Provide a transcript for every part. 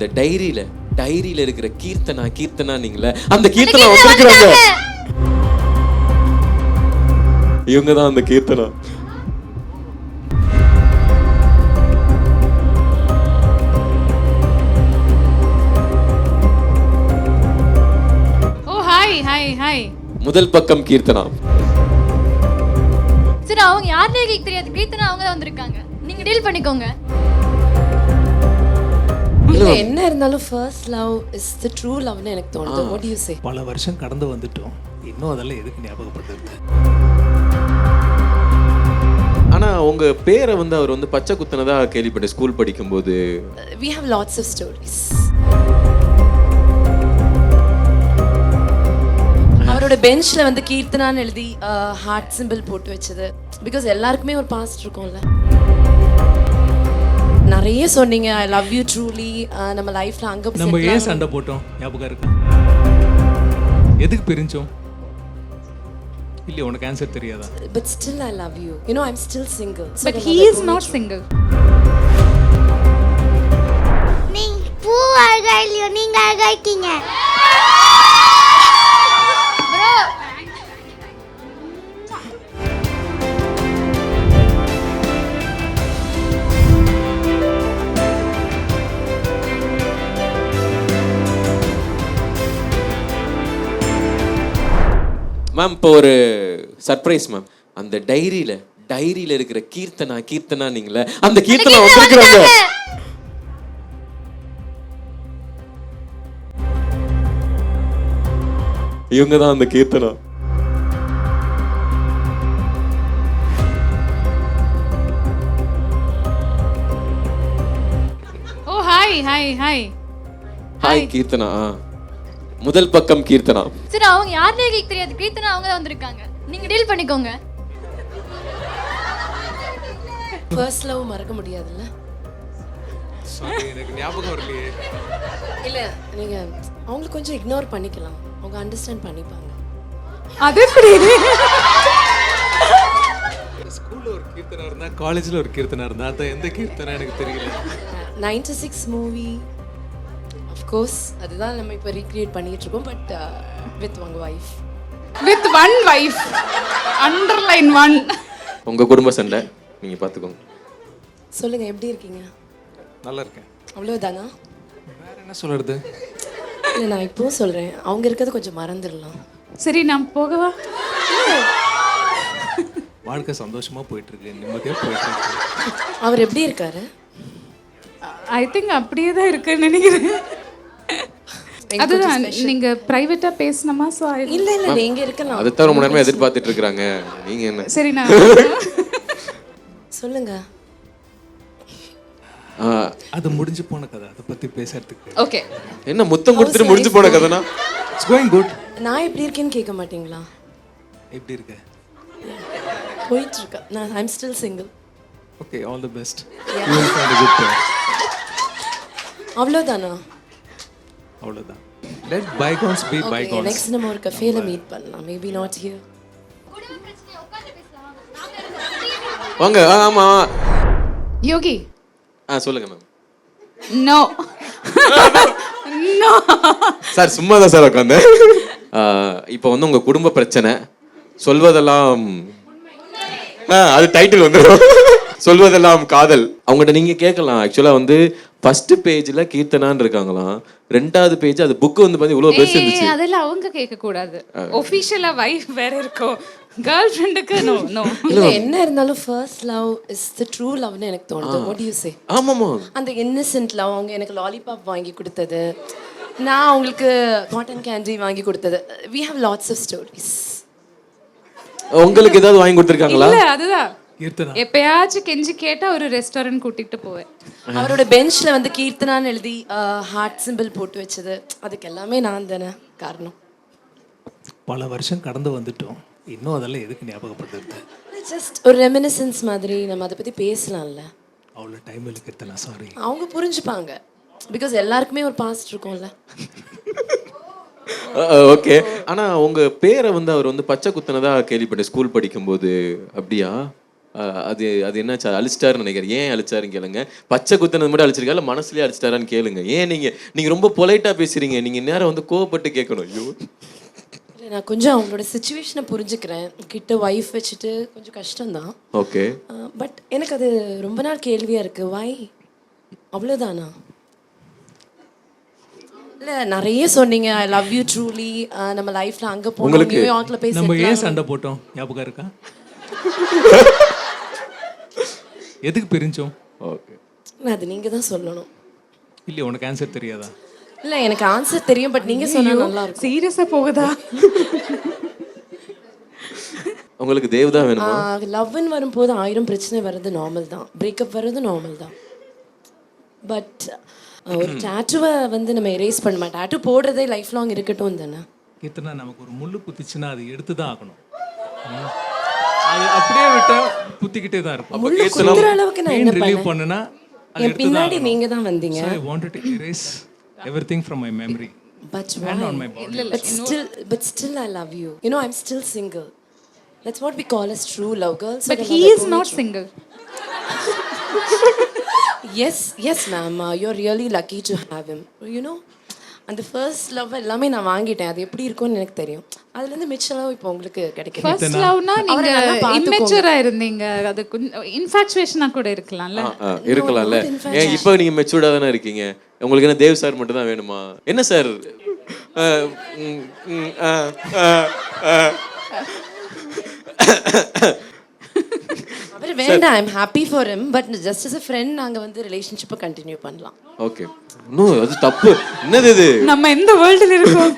அந்த டைரியில இருக்கிற கீர்த்தனா நீங்களே அந்த கீர்த்தனா வந்திருக்கிறாங்க. இவங்க தான் அந்த கீர்த்தனா. ஓ ஹாய் முதல் பக்கம் கீர்த்தனா. சரி, அவங்க யாருனே எனக்கு தெரியாது. கீர்த்தனா அவங்க தான் வந்திருக்காங்க. நீங்க டீல் பண்ணிக்கோங்க. இல்ல என்ன இருந்தாலும் first love is the true லவ்னு எனக்கு தோணுது. What do you say? பல வருஷம் கடந்து வந்துட்டோம், இன்னும் அதெல்லாம் எதுக்கு ஞாபகப்படுத்துறது? ஆனா உங்க பேரை வந்து அவர் வந்து பச்சை குத்துனதா கேள்விப்பட்டேன் ஸ்கூல் படிக்கும்போது. We have lots of stories. அவரோட பெஞ்ச்ல வந்து கீர்த்தனான்னு எழுதி ஹார்ட் சிம்பிள் போட்டு வச்சது. பிகாஸ் எல்லாருக்குமே ஒரு பாஸ்ட் இருக்கும்ல. நிறைய சொன்னீங்க ஐ லவ் யூ ட்ரூலி. நம்ம லைஃப்ல அங்க நம்ம ஏன் சண்டை போட்டோம் ஞாபகம் இருக்கா? எதுக்கு பிரிஞ்சோம்? இல்ல உனக்கு ஆன்சர் தெரியாதா? But still I love you. You know I'm still single. But he is not single. நீங்க பூ அழகா இல்லையோ, நீங்க அழகா இருக்கீங்க. மேம் இப்போ ஒரு சர்ப்ரைஸ் மேம். அந்த டைரியில இருக்கிற கீர்த்தனா நீங்களே அந்த கீர்த்தனா வந்திருக்கிறாங்க. இவங்க தான் அந்த கீர்த்தனா. ஓ ஹாய் ஹாய் கீர்த்தனா. முதல் பக்கம் கீர்த்தனா. சரி, அவங்க யாருனே எனக்கு தெரியாது. கீர்த்தனா அவங்க தான் வந்திருக்காங்க. நீங்க டீல் பண்ணிக்கோங்க. ஃபர்ஸ்ட் லவ் மறக்க முடியாதுல்ல? சாரி எனக்கு ஞாபகம் வரலையே. இல்ல நீங்க அவங்களுக்கு கொஞ்சம் இக்னோர் பண்ணிக்கலாம். அவங்க அண்டர்ஸ்டாண்ட் பண்ணிப்பாங்க. அது எப்படி? ஸ்கூல்ல ஒரு கீர்த்தனா இருந்தா, காலேஜ்ல ஒரு கீர்த்தனா இருந்தா, அது எந்த கீர்த்தனா எனக்கு தெரியல. 96 மூவி ஆஃப் கோர்ஸ் அதுதான் நம்ம இப்போ ரீக்ரியேட் பண்ணிட்டு இருக்கோம். But with one wife. With one wife. Underline one. உங்க குடும்ப சண்டை நீங்க பாத்துக்கோங்க. சொல்லுங்க எப்படி இருக்கீங்க? நல்லா இருக்கேன். அவ்வளவுதானா? வேற என்ன சொல்றது? இல்லை நான் இப்போவும் சொல்றேன், அவங்க இருக்கிறது கொஞ்சம் மறந்துடலாம். சரி நான் போகவா? வாழ்க்கை சந்தோஷமா போயிட்டு இருக்கு, நிம்மதியா போயிட்டு இருக்கு. அவர் எப்படி இருக்காரு? ஐ திங்க் அப்படியே தான் இருக்குன்னு நினைக்கிறேன். அதுதான் நீங்க பிரைவேட்டா பேசணுமா? ஸோ இல்ல இல்ல நீங்க இருக்கலாம். அதை தவிர ரொம்ப நேரமா எதிர்பார்த்துட்டு இருக்காங்க. நீங்க என்ன? சரி நான் சொல்லுங்க. அது முடிஞ்சு போன கதை, அதை பத்தி பேசுறதுக்கு. ஓகே. என்ன முத்தம் கொடுத்துட்டு முடிஞ்சு போன கதைனா? It's going good. நான் எப்படி இருக்கேன்னு கேட்க மாட்டீங்களா? எப்படி இருக்க? போயிட்டு இருக்கா. நான் I am still single. Okay, all the best. You will find a good pair. அவ்வளவுதானா? அவ்வளவுதான். let bygones be bygones. Next நம்ம ஒரு கஃபேல மீட் பண்ணலாம். Maybe not here. வாங்க. ஆமா யோகி. சொல்லுங்க மேம். நோ நோ சார் சும்மா தான் சார் உட்காந்து. இப்போ வந்து உங்க குடும்ப பிரச்சனை சொல்வதெல்லாம் அது டைட்டில் வந்துடும். சொல்வதெல்லாம் காதல். அவங்ககிட்ட நீங்க கேட்கலாம். ஆக்சுவலா வந்து ஃபர்ஸ்ட் பேஜ்ல கீர்த்தனான்னு இருக்காங்களாம், ரெண்டாவது பேஜ் அது புக் வந்து பாத்தீங்க இவ்வளவு பெருசு இருந்துச்சு. அதெல்லாம் அவங்க கேட்க கூடாது. ஒபிஷியலா வைஃப் வேற இருக்கும், கேர்ள் ஃப்ரெண்டுக்கு நோ நோ. இல்ல என்ன இருந்தாலும் first love is the true லவ்னு எனக்கு தோணுது. What do you say? ஆமாமா. அந்த இன்னசென்ட் லவ். அவங்க எனக்கு லாலிபாப் வாங்கி கொடுத்தது, நான் அவங்களுக்கு காட்டன் கேண்டி வாங்கி கொடுத்தது. we have lots of stories. உங்களுக்கு ஏதாவது வாங்கி கொடுத்திருக்காங்களா? இல்ல அதுதான் கீர்த்தனா. எப்பயாச்சும் கெஞ்சி கேட்டா ஒரு ரெஸ்டாரண்ட் கூட்டிட்டு போவேன். அவரோட பெஞ்ச்ல வந்து கீர்த்தனான்னு எழுதி ஹார்ட் சிம்பிள் போட்டு வச்சது. அதுக்கு எல்லாமே நான் தானே காரணம். பல வருஷம் கடந்து வந்துட்டோம், இன்னும் அதெல்லாம் எதுக்கு ஞாபகப்படுத்துறது? ஜஸ்ட் ஒரு ரெமினிசன்ஸ் மாதிரி நம்ம அதை பத்தி பேசலாம்ல. அவ்வளோ டைம் இல்லை கீர்த்தனா, சாரி. அவங்க புரிஞ்சுப்பாங்க. பிகாஸ் எல்லாருக்குமே ஒரு பாஸ்ட் இருக்கும்ல. ஓகே. ஆனா உங்க பேரை வந்து அவர் வந்து பச்சை குத்துனதா கேள்விப்பட்டேன் ஸ்கூல் படிக்கும்போது. அப்படியா? அது அது என்னாச்சு அழிச்சிட்டாருன்னு நினைக்கிறேன். ஏன் அழிச்சாருன்னு கேளுங்க. பச்சை குத்துனது மட்டும் அழிச்சிருக்கா இல்லை மனசுலேயே அழிச்சிட்டாரான்னு கேளுங்க. ஏன் நீங்கள் ரொம்ப பொலைட்டாக பேசுகிறீங்க, நீங்கள் நேரம் வந்து கோவப்பட்டு கேட்கணும். ஐயோ இல்லை, நான் கொஞ்சம் அவங்களோட சுச்சுவேஷனை புரிஞ்சுக்கிறேன். கிட்ட ஒய்ஃப் வச்சுட்டு கொஞ்சம் கஷ்டம்தான். ஓகே. பட் எனக்கு அது ரொம்ப நாள் கேள்வியாக இருக்குது. வை அவ்வளோதானா? இல்லை, நிறைய சொன்னீங்க ஐ லவ் யூ ட்ரூலி, நம்ம லைஃப்ல அங்கே போனோம், நியூயார்க்ல போய் நம்ம settle ஏன் ஆனோம். சண்டை போட்டோம் ஞாபகம் இருக்கா? எதுக்கு பிரிஞ்சோம்? ஓகே. அது நீங்கள் தான் சொல்லணும். இல்லையா, உனக்கு ஆன்சர் தெரியாதா? இல்லை, எனக்கு ஆன்சர் தெரியும், பட் நீங்கள் சொன்னால் நல்லா இருக்கும். சீரியஸா போகுதா? உங்களுக்கு தேவ் தான் வேணுமா? லவ்னு வரும்போது 1000 பிரச்சனை வர்றது நார்மல் தான், பிரேக்கப் வர்றது நார்மல் தான். பட் ஒரு டேட்டுவை வந்து நம்ம எரேஸ் பண்ண மாட்டோம். டேட்டு போடுறதே லைஃப் லாங் இருக்கட்டும் தானே. எத்தனை நமக்கு ஒரு முள்ளு குத்திச்சுன்னா அது எடுத்து தான் ஆகணும். அது அப்படியே விட்டா குத்திக்கிட்டே தான் இருக்கும். முள்ளு குத்துற அளவுக்கு நான் என்ன ரிலீவ் பண்ணேன்? பண்ணுனா அது என் எடுத்து தான் பின்னாடி ஆகணும். நீங்க தான் வந்தீங்க. So I wanted to erase everything from my memory But and on why? my body. But still I love you. You know, I'm still single. That's what we call as true love, girls. But he is not single. Yes ma'am, you're really lucky to have him. You know, அந்த first love எல்லாமே நான் வாங்கிட்டேன். அது எப்படி இருக்கும்னு எனக்கு தெரியும். அதுல இருந்து மிச்சம் இப்போ உங்களுக்கு கிடைக்கும். ஃபர்ஸ்ட் லவ்னா நீங்க அவரை நல்லா பார்த்துக்கோங்க. இம்மெச்சூரா இருந்தீங்க, அது இன்ஃபாக்சுவேஷனா கூட இருக்கலாம்ல. இருக்கலாம்ல. ஏன் இப்போ நீங்க மெச்சூர்டா தானே இருக்கீங்க? உங்களுக்கு என்ன தேவ் சார் மட்டும் தான் வேணுமா? என்ன சார் அவர் வேண்டாம். I'm happy for him, but just as a friend நாங்க வந்து ரிலேஷன்ஷிப்பை கண்டினியூ பண்ணலாம். ஓகே. இன்னும் அது தப்பு. என்னது இது? நம்ம எந்த வேர்ல்டுல இருக்கோம்?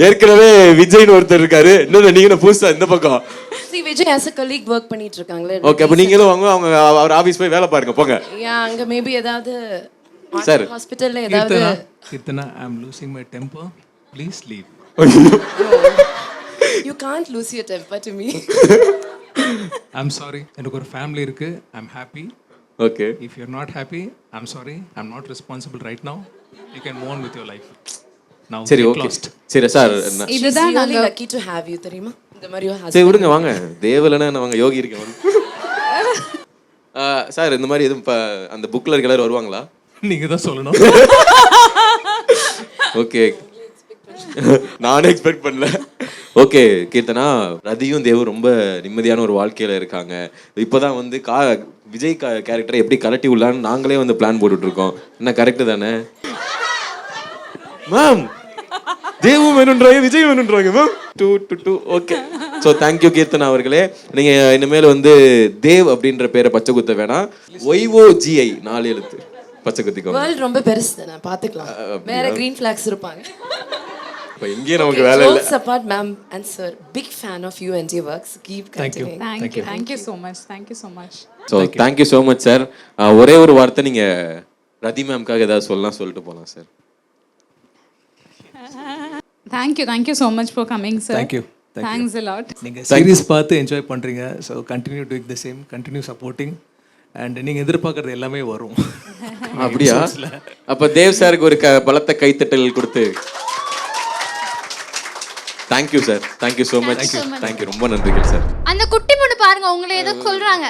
ஏற்கனவே விஜய்னு ஒருத்தர் இருக்காரு, இன்னொரு நீங்க புதுசா இந்த பக்கம். See, Vijay as a colleague work பண்ணிட்டு இருக்காங்களே. ஓகே, அப்ப நீங்களும் அவங்க அவர் ஆபீஸ் போய் வேலை பாருங்க போங்க. அங்க மேபி ஏதாவது சார் ஹாஸ்பிடல்ல ஏதாவது. Keerthana, I am losing my temper. Please leave. You can't lose your temper to me. I'm sorry. எனக்கு ஒரு ஃபேமிலி இருக்கு. I'm happy. Okay. If you're not happy, I'm sorry. I'm not responsible right now. You can move on with your life. Now சரி, get okay. lost. சரி sir, இதுதான் really நாங்க lucky to have you, தெரியுமா? இந்த மாதிரி ஒரு சரி husband. விடுங்க வாங்க. தேவலனா அவங்க யோகி இருக்கேன். சார் இந்த மாதிரி எதுவும் அந்த புக்ல இருக்க எல்லாரும் வருவாங்களா? நீங்க தான் சொல்லணும். ஓகே. நானே எக்ஸ்பெக்ட் பண்ணல. ஓகே கீர்த்தனா, ரதியும் தேவும் ரொம்ப நிம்மதியான ஒரு வாழ்க்கையில இருக்காங்க. இப்போதான் வந்து விஜய் கேரக்டரை எப்படி கலட்டி உள்ளான்னு நாங்களே வந்து பிளான் போட்டுட்டு இருக்கோம். என்ன கரெக்டு தானே மேம்? தேவும் வேணுன்றாங்க, விஜய் வேணுன்றாங்க ma'am. 2 okay. So thank you Keerthana அவர்களே. நீங்க இனிமேல் வந்து தேவ் அப்படின்ற பேரை பச்சை குத்த வேணாம், YOGI 4 எழுத்து பச்சை குத்திக்கோங்க. வேர்ல்ட் ரொம்ப பெருசு தானே, பாத்துக்கலாம். வேற green flags இருப்பாங்க. இப்போ இங்கே நமக்கு வேலை இல்லை. Jokes apart, ma'am and sir, big fan of you and your works. Keep continuing. Thank you so much. So thank you so much sir. ஒரே ஒரு வார்த்தை நீங்க ரதி மேம்காக ஏதாவது சொல்லிட்டு போகலாம் sir. Thank you so much for coming, sir. Thank you. Thanks a lot. நீங்க series பார்த்து enjoy பண்றீங்க. So continue doing the same, continue supporting, and நீங்க எதிர்பார்க்கறது எல்லாமே வரும். அப்படியா? அப்ப தேவ் சாருக்கு ஒரு பலத்த கைத்தட்டல் கொடுத்து thank you sir. Thank you so much. Thank you, ரொம்ப நன்றிகள் சார். அந்த குட்டி பொண்ணு பாருங்க, உங்களை ஏதோ சொல்றாங்க.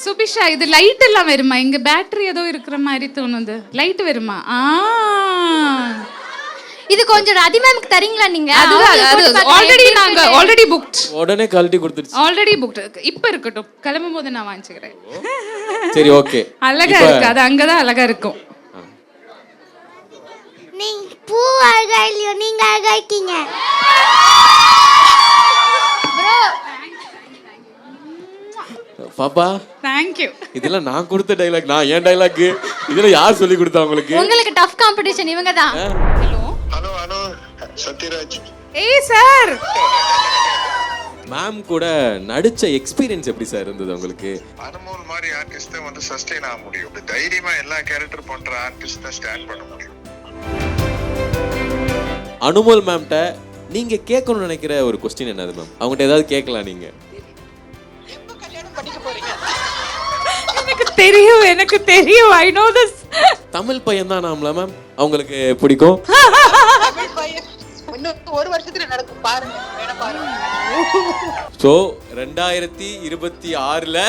சுபிக்ஷா, இது லைட் எல்லாம் வருமா? இங்க பேட்டரி ஏதோ இருக்கிற மாதிரி தோணுது. லைட் வருமா? இது கொஞ்சம் ரதி மேம்க்கு தரீங்களா நீங்க? Already booked. உடனே குவாலிட்டி கொடுத்துருச்சு. Already booked. இப்ப இருக்கட்டும், கிளம்பும் போது நான் வாங்கிக்கிறேன். சரி ஓகே. அழகா இருக்கு, அது அங்கதான் அழகா இருக்கும். நீங்க பூ அழகா இல்லையோ, நீங்க அழகா இருக்கீங்க. பாப்பா Thank you. இதெல்லாம் நான் கொடுத்த டைலாக், நான் ஏன் டைலாக்? இதெல்லாம் யார் சொல்லி கொடுத்தா உங்களுக்கு? உங்களுக்கு டஃப் காம்படிஷன் இவங்க தான். ஹலோ சத்யராஜ். ஏய் சார், மேம் கூட நடிச்ச எக்ஸ்பீரியன்ஸ் எப்படி சார் இருந்தது உங்களுக்கு? அனுமோல் மாதிரி ஆர்டிஸ்ட் தான் வந்து சஸ்டெயின் ஆக முடியும். தைரியமா எல்லா கேரக்டர் பண்ற ஆர்டிஸ்ட் தான் ஸ்டாண்ட் பண்ண முடியும். அனுமோல் மேம்கிட்ட நீங்க கேட்கணும்னு நினைக்கிற ஒரு கொஸ்டின் என்னது மேம்? அவங்ககிட்ட ஏதாவது கேட்கலாம் நீங்க. எனக்கு தெரியும். I know this. தமிழ் பையன் தான் நாமல மேம் அவங்களுக்கு பிடிக்கும். இன்னும் 1 வருஷத்துல நடக்கும் பாருங்க, வேணா பாருங்க. ஸோ 2026